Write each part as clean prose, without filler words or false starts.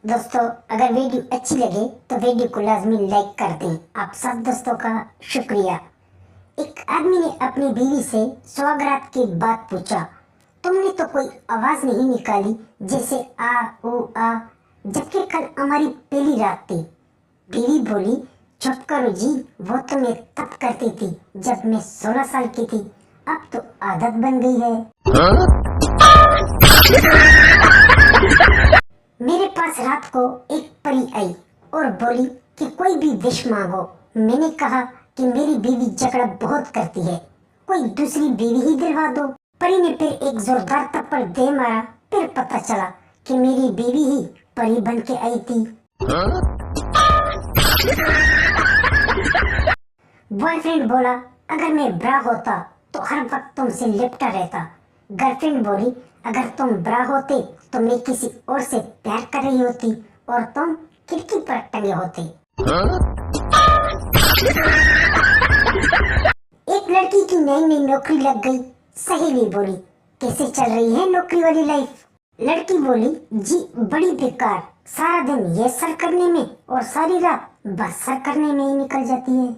दोस्तों, अगर वीडियो अच्छी लगे तो वीडियो को लाजमी लाइक कर दें। आप सब दोस्तों का शुक्रिया। एक आदमी ने अपनी बीवी से सौगात की बात पूछा। तुमने तो कोई आवाज नहीं निकाली, जैसे आ ओ आ, जबकि कल हमारी पहली रात थी। बीवी बोली, चुप करो जी, वो तो मैं तब करती थी जब मैं 16 साल की थी, अब तो आदत बन गई है। मेरे पास रात को एक परी आई और बोली कि कोई भी विश मांगो। मैंने कहा कि मेरी बीवी झगड़ा बहुत करती है, कोई दूसरी बीवी ही दिलवा दो। परी ने फिर एक जोरदार थप्पड़ दे मारा। फिर पता चला कि मेरी बीवी ही परी बन के आई थी। बॉयफ्रेंड बोला, अगर मैं ब्रा होता तो हर वक्त तुमसे लिपटा रहता। गर्लफ्रेंड बोली, अगर तुम ब्रा होते तो मैं किसी और से प्यार कर रही होती और तुम खिड़की पर टंगे होते। एक लड़की की नई नई नौकरी लग गई। सहेली बोली, कैसे चल रही है नौकरी वाली लाइफ? लड़की बोली, जी बड़ी बेकार, सारा दिन ये सर करने में और सारी रात बस सर करने में ही निकल जाती है।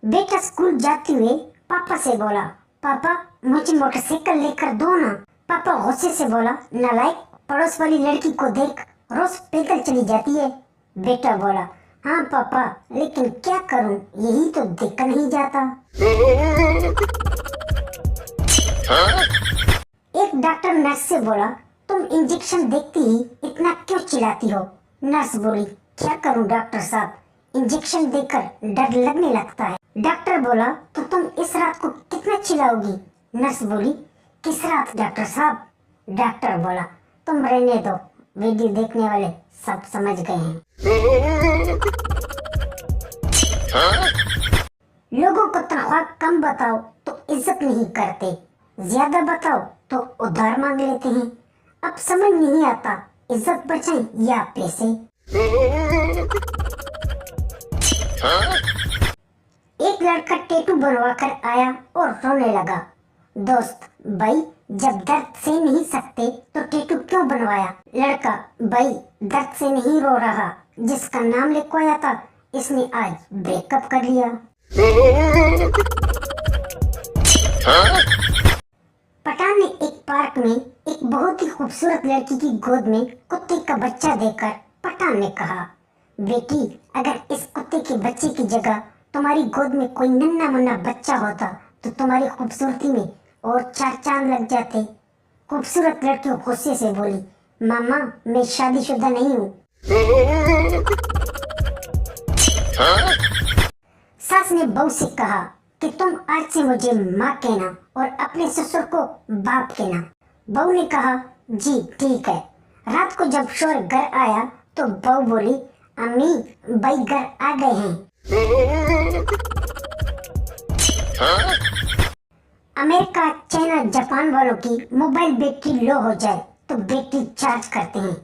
बेटा स्कूल जाते हुए पापा से बोला, पापा मुझे मोटरसाइकिल लेकर दो ना। पापा गुस्से से बोला, नालायक, पड़ोस वाली लड़की को देख, रोज पैदल चली जाती है। बेटा बोला, हाँ पापा, लेकिन क्या करूं, यही तो देखा नहीं जाता। एक डॉक्टर नर्स से बोला, तुम इंजेक्शन देखती ही इतना क्यों चिल्लाती हो? नर्स बोली, क्या करूं डॉक्टर साहब, इंजेक्शन देकर डर लगने लगता है। डॉक्टर बोला, तो तुम इस रात को कितना चिल्लाओगी? नर्स बोली, किस रात डॉक्टर साहब? डॉक्टर बोला, तुम रहने दो, वीडियो देखने वाले सब समझ गए हैं। लोगों को तनख्वाह कम बताओ तो इज्जत नहीं करते, ज्यादा बताओ तो उधार मांग लेते हैं। अब समझ नहीं आता, इज्जत बचाएं या पैसे। एक लड़का टैटू बनवा कर आया और रोने लगा। दोस्त, भाई जब दर्द से नहीं सकते तो टैटू क्यों बनवाया? लड़का, भाई दर्द से नहीं रो रहा, जिसका नाम लिखवाया था इसने आज ब्रेकअप कर लिया। पठान ने एक पार्क में एक बहुत ही खूबसूरत लड़की की गोद में कुत्ते का बच्चा देखकर पठान ने कहा, बेटी, अगर इस कुत्ते के बच्चे की जगह तुम्हारी गोद में कोई नन्हा मुन्ना बच्चा होता तो तुम्हारी खूबसूरती में और 4 चांद लग जाते। खूबसूरत लड़की गुस्से से बोली, मामा मैं शादीशुदा नहीं हूँ। सास ने बहू से कहा कि तुम आज से मुझे माँ कहना और अपने ससुर को बाप कहना। बहू ने कहा, जी ठीक है। रात को जब शोर घर आया तो बहू बोली, अम्मी भाई घर आ गए हैं। अमेरिका, चाइना, जापान वालों की मोबाइल बैटरी लो हो जाए तो बैटरी चार्ज करते हैं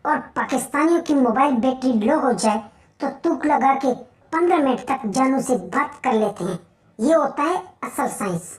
और पाकिस्तानियों की मोबाइल बैटरी लो हो जाए तो तुक लगा के 15 मिनट तक जानू से बात कर लेते हैं। ये होता है असल साइंस।